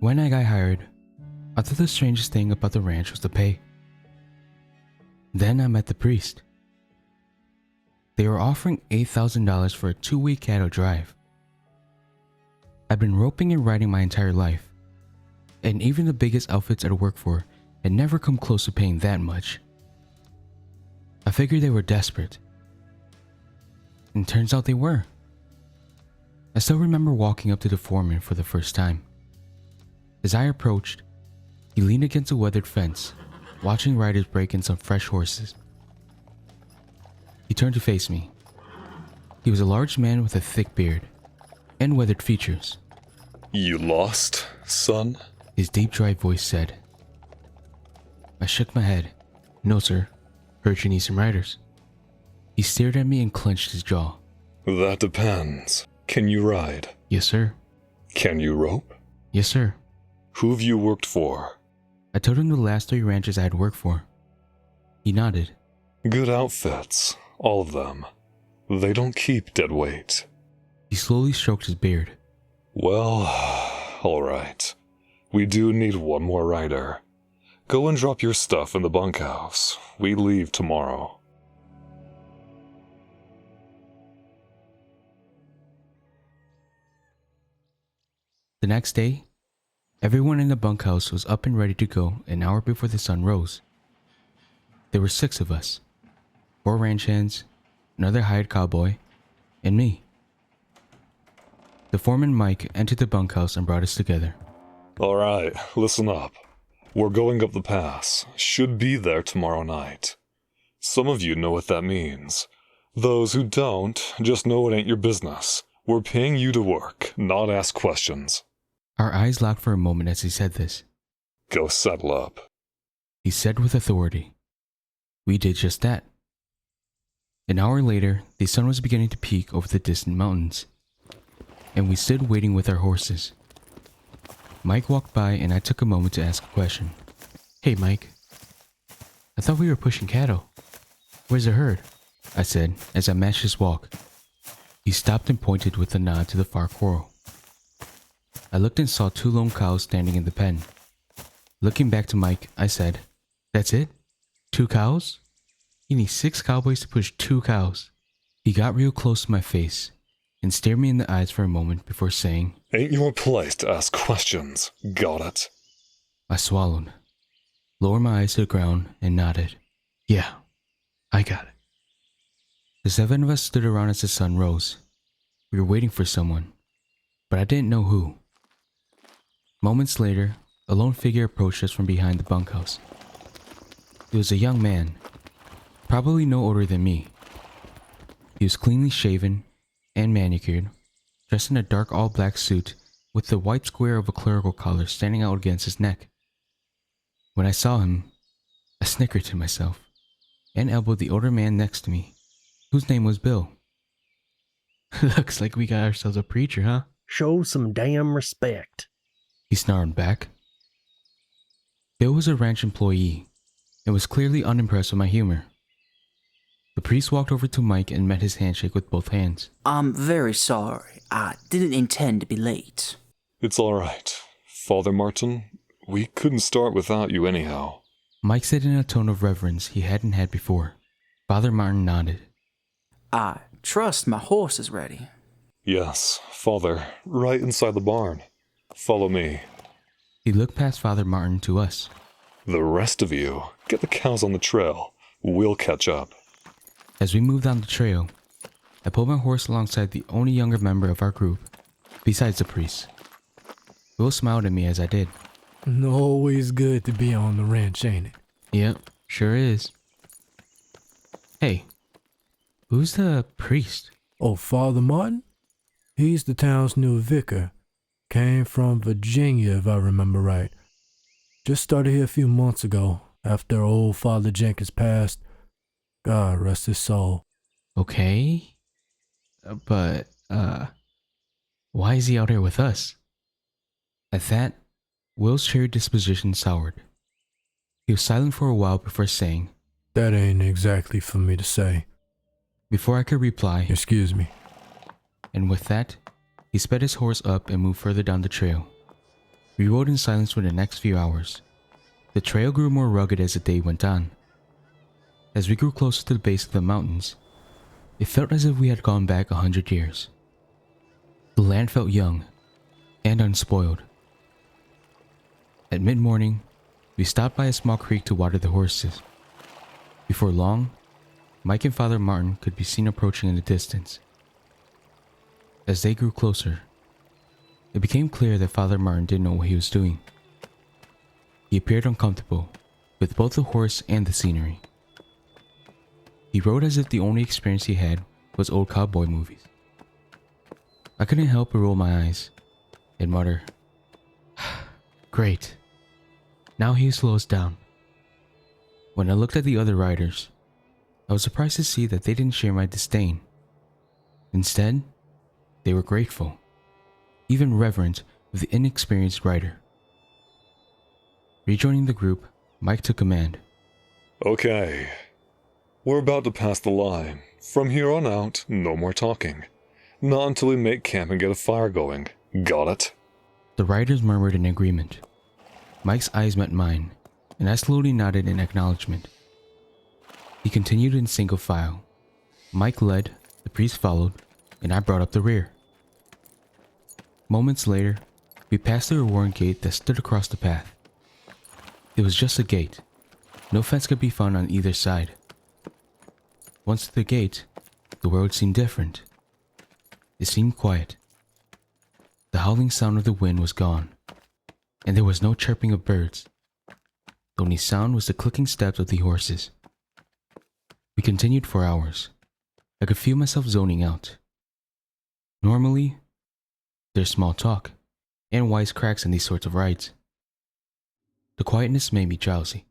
When I got hired, I thought the strangest thing about the ranch was the pay. Then I met the priest. They were offering $8,000 for a 2-week cattle drive. I'd been roping and riding my entire life, and even the biggest outfits I'd worked for had never come close to paying that much. I figured they were desperate, and turns out they were. I still remember walking up to the foreman for the first time. As I approached, he leaned against a weathered fence, watching riders break in some fresh horses. He turned to face me. He was a large man with a thick beard and weathered features. You lost, son? His deep, dry voice said. I shook my head. No, sir. Heard you need some riders. He stared at me and clenched his jaw. That depends. Can you ride? Yes, sir. Can you rope? Yes, sir. Who've you worked for? I told him the last 3 ranches I had worked for. He nodded. Good outfits, all of them. They don't keep dead weight. He slowly stroked his beard. Well, alright. We do need one more rider. Go and drop your stuff in the bunkhouse. We leave tomorrow. The next day, everyone in the bunkhouse was up and ready to go an hour before the sun rose. There were 6 of us. 4 ranch hands, another hired cowboy, and me. The foreman Mike entered the bunkhouse and brought us together. Alright, listen up. We're going up the pass. Should be there tomorrow night. Some of you know what that means. Those who don't just know it ain't your business. We're paying you to work, not ask questions. Our eyes locked for a moment as he said this. Go settle up. He said with authority. We did just that. An hour later, the sun was beginning to peak over the distant mountains, and we stood waiting with our horses. Mike walked by and I took a moment to ask a question. Hey, Mike. I thought we were pushing cattle. Where's the herd? I said as I matched his walk. He stopped and pointed with a nod to the far corral. I looked and saw 2 lone cows standing in the pen. Looking back to Mike, I said, That's it? 2 cows? You need 6 cowboys to push 2 cows. He got real close to my face and stared me in the eyes for a moment before saying, Ain't your place to ask questions. Got it? I swallowed, lowered my eyes to the ground, and nodded. Yeah, I got it. The 7 of us stood around as the sun rose. We were waiting for someone, but I didn't know who. Moments later, a lone figure approached us from behind the bunkhouse. It was a young man, probably no older than me. He was cleanly shaven and manicured, dressed in a dark all-black suit with the white square of a clerical collar standing out against his neck. When I saw him, I snickered to myself and elbowed the older man next to me, whose name was Bill. Looks like we got ourselves a preacher, huh? Show some damn respect. He snarled back. Bill was a ranch employee and was clearly unimpressed with my humor. The priest walked over to Mike and met his handshake with both hands. I'm very sorry. I didn't intend to be late. It's alright. Father Martin, we couldn't start without you anyhow. Mike said in a tone of reverence he hadn't had before. Father Martin nodded. I trust my horse is ready. Yes, Father, right inside the barn. Follow me. He looked past Father Martin to us. The rest of you, get the cows on the trail. We'll catch up. As we moved down the trail, I pulled my horse alongside the only younger member of our group, besides the priest. Will smiled at me as I did. Always good to be on the ranch, ain't it? Yep, sure is. Hey, who's the priest? Oh, Father Martin? He's the town's new vicar. Came from Virginia, if I remember right. Just started here a few months ago, after old Father Jenkins passed. God rest his soul. Okay. But, why is he out here with us? At that, Will's cheery disposition soured. He was silent for a while before saying, That ain't exactly for me to say. Before I could reply, Excuse me. And with that, he sped his horse up and moved further down the trail. We rode in silence for the next few hours. The trail grew more rugged as the day went on. As we grew closer to the base of the mountains, it felt as if we had gone back 100 years. The land felt young and unspoiled. At mid-morning, we stopped by a small creek to water the horses. Before long, Mike and Father Martin could be seen approaching in the distance. As they grew closer, it became clear that Father Martin didn't know what he was doing. He appeared uncomfortable with both the horse and the scenery. He rode as if the only experience he had was old cowboy movies. I couldn't help but roll my eyes and mutter, "Great. Now he slows down." When I looked at the other riders, I was surprised to see that they didn't share my disdain. Instead, they were grateful, even reverent of the inexperienced rider. Rejoining the group, Mike took command. Okay. We're about to pass the line. From here on out, no more talking. Not until we make camp and get a fire going. Got it? The riders murmured in agreement. Mike's eyes met mine, and I slowly nodded in acknowledgement. He continued in single file. Mike led, the priest followed, and I brought up the rear. Moments later, we passed through a worn gate that stood across the path. It was just a gate. No fence could be found on either side. Once to the gate, the world seemed different. It seemed quiet. The howling sound of the wind was gone, and there was no chirping of birds. The only sound was the clicking steps of the horses. We continued for hours. I could feel myself zoning out. Normally, there's small talk and wisecracks in these sorts of rides. The quietness made me drowsy.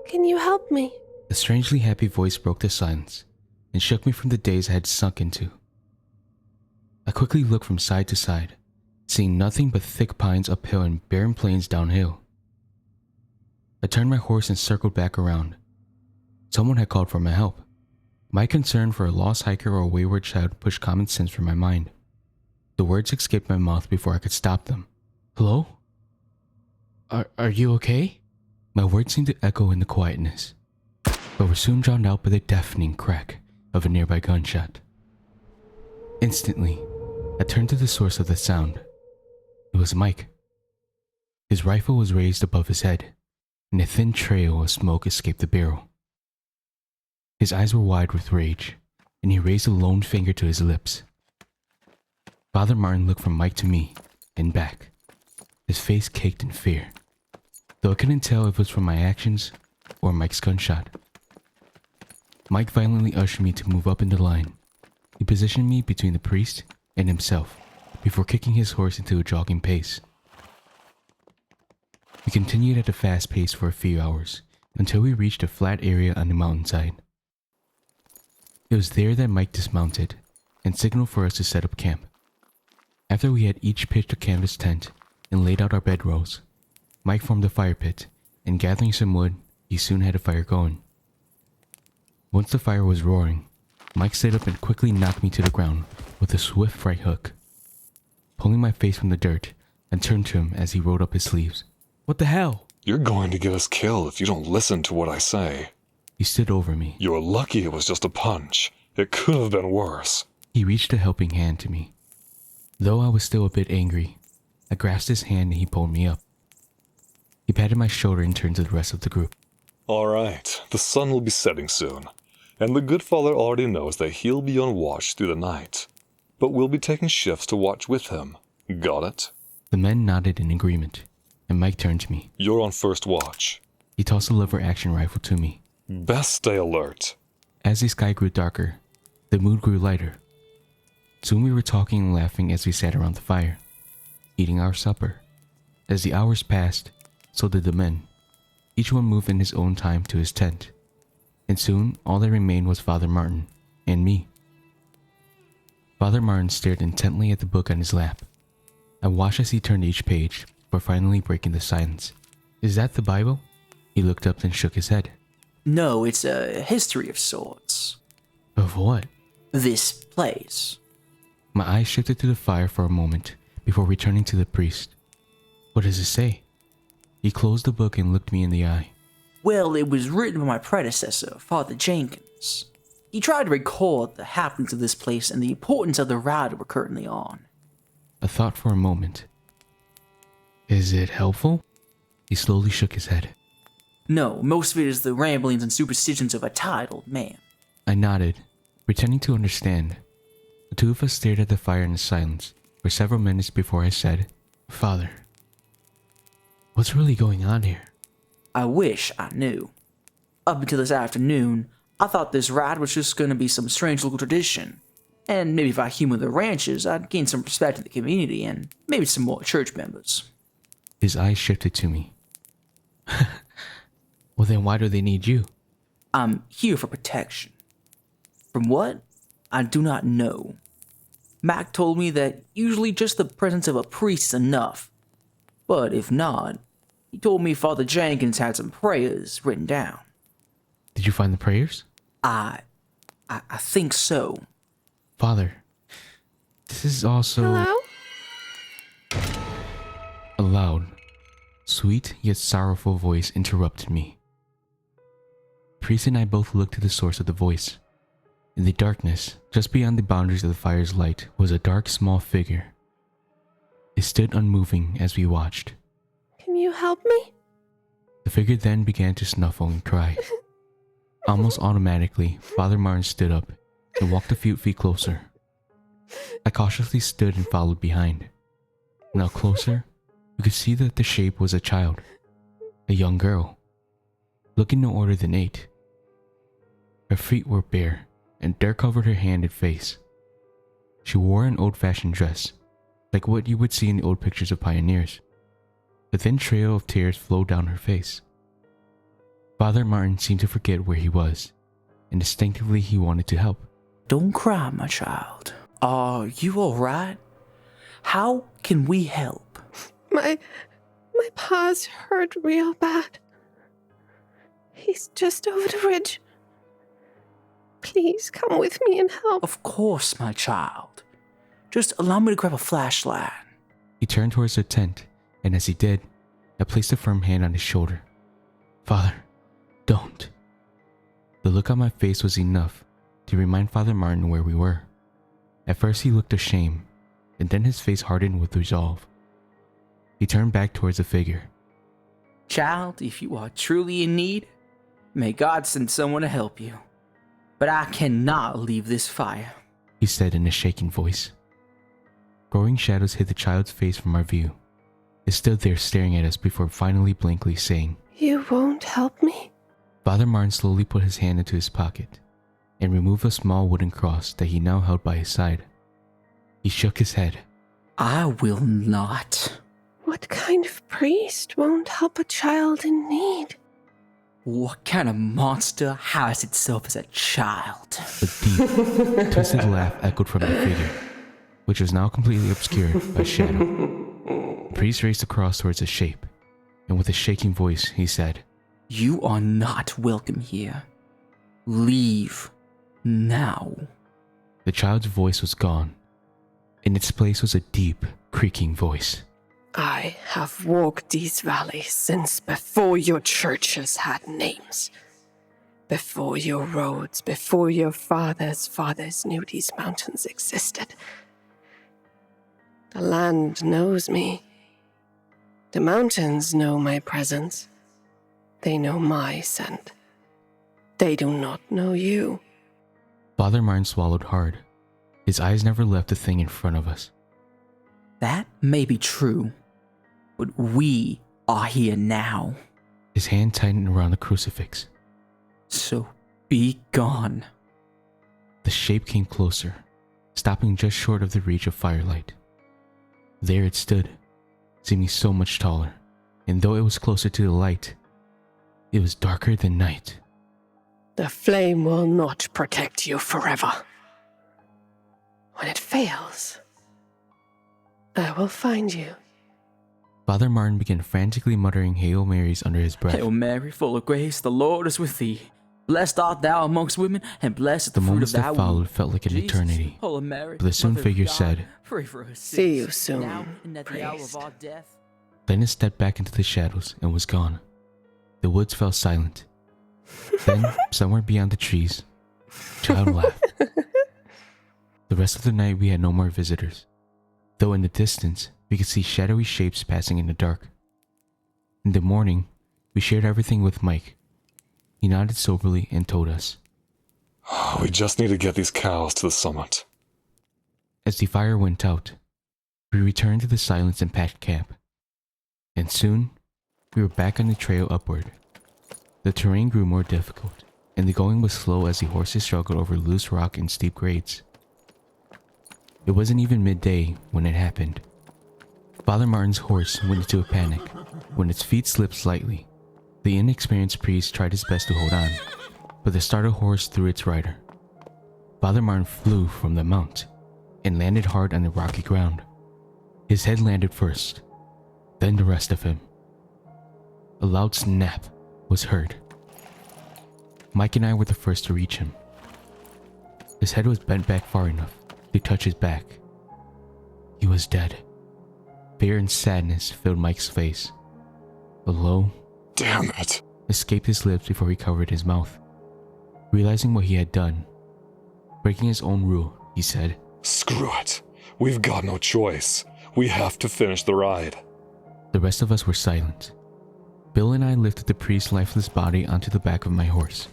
Can you help me? A strangely happy voice broke the silence and shook me from the daze I had sunk into. I quickly looked from side to side, seeing nothing but thick pines uphill and barren plains downhill. I turned my horse and circled back around. Someone had called for my help. My concern for a lost hiker or a wayward child pushed common sense from my mind. The words escaped my mouth before I could stop them. "Hello? Are you okay?" My words seemed to echo in the quietness, but were soon drowned out by the deafening crack of a nearby gunshot. Instantly, I turned to the source of the sound. It was Mike. His rifle was raised above his head, and a thin trail of smoke escaped the barrel. His eyes were wide with rage, and he raised a lone finger to his lips. Father Martin looked from Mike to me, and back, his face caked in fear, though I couldn't tell if it was from my actions or Mike's gunshot. Mike violently ushered me to move up in the line. He positioned me between the priest and himself before kicking his horse into a jogging pace. We continued at a fast pace for a few hours until we reached a flat area on the mountainside. It was there that Mike dismounted and signaled for us to set up camp. After we had each pitched a canvas tent and laid out our bedrolls, Mike formed a fire pit, and gathering some wood, he soon had a fire going. Once the fire was roaring, Mike stood up and quickly knocked me to the ground with a swift right hook. Pulling my face from the dirt, I turned to him as he rolled up his sleeves. "What the hell?" You're going to get us killed if you don't listen to what I say. He stood over me. You're lucky it was just a punch. It could have been worse. He reached a helping hand to me. Though I was still a bit angry, I grasped his hand and he pulled me up. He patted my shoulder and turned to the rest of the group. All right, the sun will be setting soon, and the good father already knows that he'll be on watch through the night. But we'll be taking shifts to watch with him. Got it? The men nodded in agreement, and Mike turned to me. You're on first watch. He tossed a lever-action rifle to me. Best stay alert. As the sky grew darker, the mood grew lighter. Soon we were talking and laughing as we sat around the fire, eating our supper. As the hours passed, so did the men. Each one moved in his own time to his tent, and soon all that remained was Father Martin and me. Father Martin stared intently at the book on his lap. I watched as he turned each page, before finally breaking the silence. "Is that the Bible?" He looked up and shook his head. No, it's a history of sorts. "Of what?" This place. My eyes shifted to the fire for a moment before returning to the priest. What does it say? He closed the book and looked me in the eye. Well, it was written by my predecessor, Father Jenkins. He tried to record the happenings of this place and the importance of the ride we're currently on. I thought for a moment. Is it helpful? He slowly shook his head. No, most of it is the ramblings and superstitions of a tired old man. I nodded, pretending to understand. The two of us stared at the fire in silence for several minutes before I said, Father, what's really going on here? I wish I knew. Up until this afternoon, I thought this ride was just going to be some strange local tradition. And maybe if I humor the ranchers, I'd gain some respect in the community and maybe some more church members. His eyes shifted to me. Well, then why do they need you? I'm here for protection. From what? I do not know. Mac told me that usually just the presence of a priest is enough. But if not, he told me Father Jenkins had some prayers written down. Did you find the prayers? I think so. Father, this is also... Hello? A loud, sweet yet sorrowful voice interrupted me. The priest and I both looked to the source of the voice. In the darkness, just beyond the boundaries of the fire's light, was a dark, small figure. It stood unmoving as we watched. Can you help me? The figure then began to snuffle and cry. Almost automatically, Father Martin stood up and walked a few feet closer. I cautiously stood and followed behind. Now closer, we could see that the shape was a child, a young girl, looking no older than 8. Her feet were bare, and dirt covered her hand and face. She wore an old-fashioned dress, like what you would see in the old pictures of pioneers. A thin trail of tears flowed down her face. Father Martin seemed to forget where he was, and instinctively he wanted to help. Don't cry, my child. Are you alright? How can we help? My paws hurt real bad. He's just over the ridge. Please come with me and help. Of course, my child. Just allow me to grab a flashlight. He turned towards the tent, and as he did, I placed a firm hand on his shoulder. Father, don't. The look on my face was enough to remind Father Martin where we were. At first he looked ashamed, and then his face hardened with resolve. He turned back towards the figure. Child, if you are truly in need, may God send someone to help you. But I cannot leave this fire, He said in a shaking voice. Growing shadows hid the child's face from our view. It stood there staring at us before finally blankly saying, You won't help me? Father Martin slowly put his hand into his pocket and removed a small wooden cross that he now held by his side. He shook his head. I will not. What kind of priest won't help a child in need? What kind of monster hides itself as a child? A deep, twisted laugh echoed from the figure, which was now completely obscured by shadow. The priest raised the cross towards the shape, and with a shaking voice, he said, You are not welcome here. Leave now. The child's voice was gone. In its place was a deep, creaking voice. I have walked these valleys since before your churches had names. Before your roads, before your fathers' fathers knew these mountains existed. The land knows me. The mountains know my presence. They know my scent. They do not know you. Father Martin swallowed hard. His eyes never left the thing in front of us. That may be true, but we are here now. His hand tightened around the crucifix. So be gone. The shape came closer, stopping just short of the reach of firelight. There it stood, seeming so much taller, and though it was closer to the light, it was darker than night. The flame will not protect you forever. When it fails, I will find you. Father Martin began frantically muttering Hail Marys under his breath. Hail Mary, full of grace, the Lord is with thee. Blessed art thou amongst women, and blessed is The the fruit of moments thy that womb. followed felt like an Jesus, eternity. Holy Mary, But the soon Mother of figure God, said, pray for us See you sinners, soon, now and at the hour of priest. our death. Then it stepped back into the shadows and was gone. The woods fell silent. Then, somewhere beyond the trees, a child laughed. The rest of the night we had no more visitors, though in the distance we could see shadowy shapes passing in the dark. In the morning, we shared everything with Mike. He nodded soberly and told us. We just need to get these cows to the summit. As the fire went out, we returned to the silence and packed camp. And soon, we were back on the trail upward. The terrain grew more difficult, and the going was slow as the horses struggled over loose rock and steep grades. It wasn't even midday when it happened. Father Martin's horse went into a panic when its feet slipped slightly. The inexperienced priest tried his best to hold on, but the startled horse threw its rider. Father Martin flew from the mount and landed hard on the rocky ground. His head landed first, then the rest of him. A loud snap was heard. Mike and I were the first to reach him. His head was bent back far enough to touch his back. He was dead. Fear and sadness filled Mike's face. A low Damn it. escaped his lips before he covered his mouth. Realizing what he had done, breaking his own rule, he said, Screw it. We've got no choice. We have to finish the ride. The rest of us were silent. Bill and I lifted the priest's lifeless body onto the back of my horse,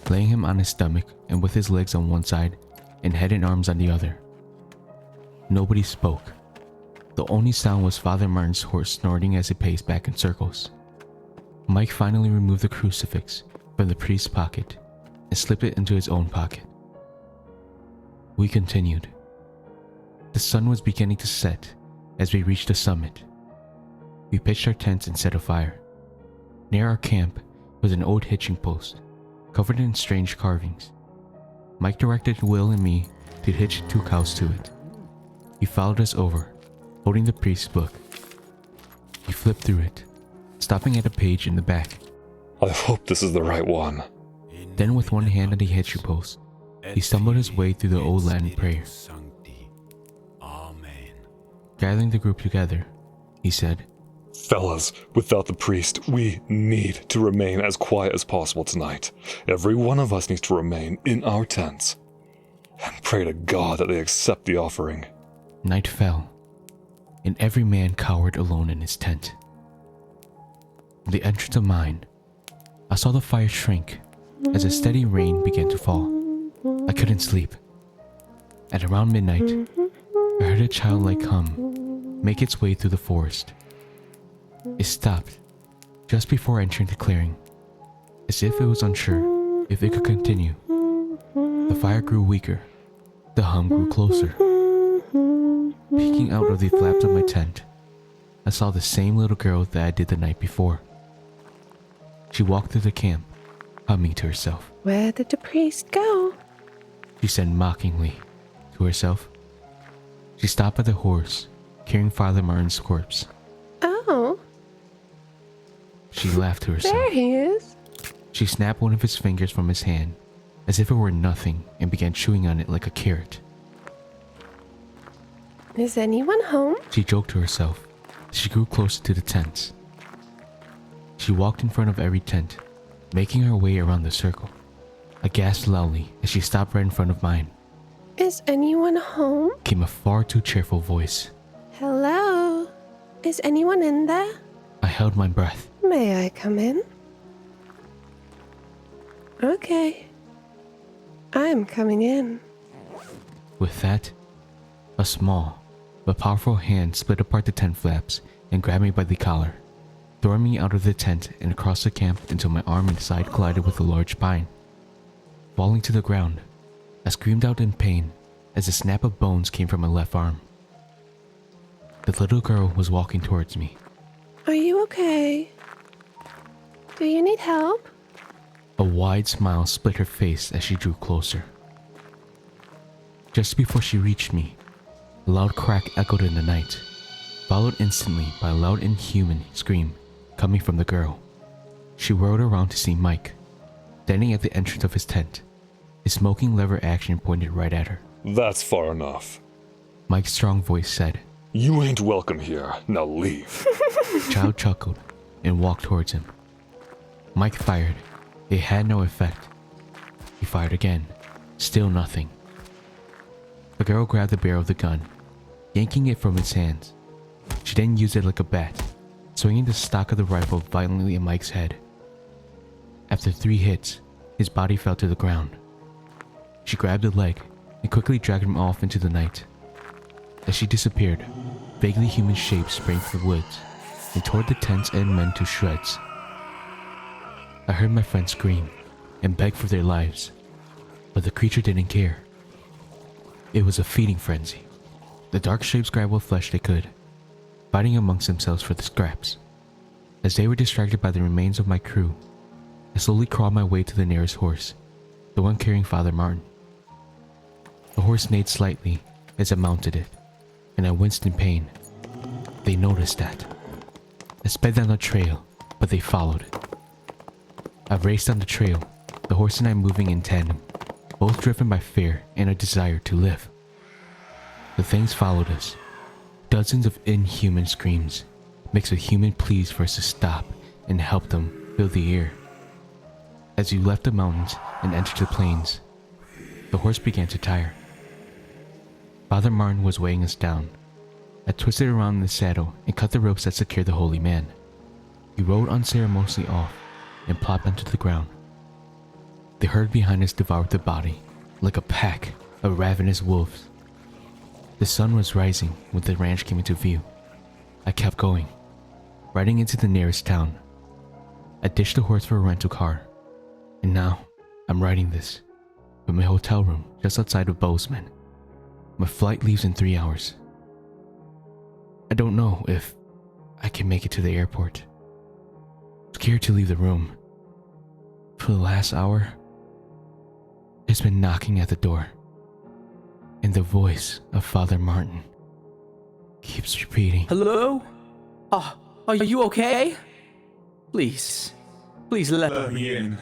laying him on his stomach and with his legs on one side and head and arms on the other. Nobody spoke. The only sound was Father Martin's horse snorting as it paced back in circles. Mike finally removed the crucifix from the priest's pocket and slipped it into his own pocket. We continued. The sun was beginning to set as we reached the summit. We pitched our tents and set a fire. Near our camp was an old hitching post, covered in strange carvings. Mike directed Will and me to hitch 2 cows to it. He followed us over, holding the priest's book. He flipped through it, stopping at a page in the back. I hope this is the right one. Then with one hand on the hitching post, he stumbled his way through the old Latin prayer. Gathering the group together, he said, Fellas, without the priest, we need to remain as quiet as possible tonight. Every one of us needs to remain in our tents and pray to God that they accept the offering. Night fell, and every man cowered alone in his tent. From the entrance of mine, I saw the fire shrink as a steady rain began to fall. I couldn't sleep. At around midnight, I heard a childlike hum make its way through the forest. It stopped just before entering the clearing, as if it was unsure if it could continue. The fire grew weaker. The hum grew closer. Peeking out of the flaps of my tent, I saw the same little girl that I did the night before. She walked through the camp, humming to herself. Where did the priest go? She said mockingly to herself. She stopped by the horse, carrying Father Martin's corpse. Oh, She laughed to herself. there he is. She snapped one of his fingers from his hand, as if it were nothing, and began chewing on it like a carrot. Is anyone home? She joked to herself as she grew closer to the tents. She walked in front of every tent, making her way around the circle. I gasped loudly as she stopped right in front of mine. Is anyone home? Came a far too cheerful voice. Hello? Is anyone in there? I held my breath. May I come in? Okay. I'm coming in. With that, a small but powerful hand split apart the tent flaps and grabbed me by the collar, throwing me out of the tent and across the camp until my arm and side collided with a large pine. Falling to the ground, I screamed out in pain as a snap of bones came from my left arm. The little girl was walking towards me. Are you okay? Do you need help? A wide smile split her face as she drew closer. Just before she reached me, a loud crack echoed in the night, followed instantly by a loud inhuman scream coming from the girl. She whirled around to see Mike. standing at the entrance of his tent, his smoking lever action pointed right at her. That's far enough. Mike's strong voice said. You ain't welcome here. Now leave. The child chuckled and walked towards him. Mike fired. It had no effect. He fired again. Still nothing. The girl grabbed the barrel of the gun, yanking it from its hands. She then used it like a bat, swinging the stock of the rifle violently in Mike's head. After 3 hits, his body fell to the ground. She grabbed a leg and quickly dragged him off into the night. As she disappeared, vaguely human shapes sprang from the woods and tore the tents and men to shreds. I heard my friends scream and beg for their lives, but the creature didn't care. It was a feeding frenzy. The dark shapes grabbed what flesh they could, fighting amongst themselves for the scraps. As they were distracted by the remains of my crew, I slowly crawled my way to the nearest horse, the one carrying Father Martin. The horse neighed slightly as I mounted it, and I winced in pain. They noticed that. I sped down the trail, but they followed. I raced down the trail, the horse and I moving in tandem, both driven by fear and a desire to live. The things followed us. Dozens of inhuman screams, mixed with human pleas for us to stop and help them fill the air. As we left the mountains and entered the plains, the horse began to tire. Father Martin was weighing us down. I twisted around in the saddle and cut the ropes that secured the holy man. He rode unceremoniously off and plopped onto the ground. The herd behind us devoured the body like a pack of ravenous wolves. The sun was rising when the ranch came into view. I kept going, riding into the nearest town. I ditched the horse for a rental car, and now I'm riding this from my hotel room just outside of Bozeman. My flight leaves in 3 hours. I don't know if I can make it to the airport. Scared to leave the room. For the last hour, it's been knocking at the door, and the voice of Father Martin keeps repeating. Hello? Are you okay? Please let Let me in.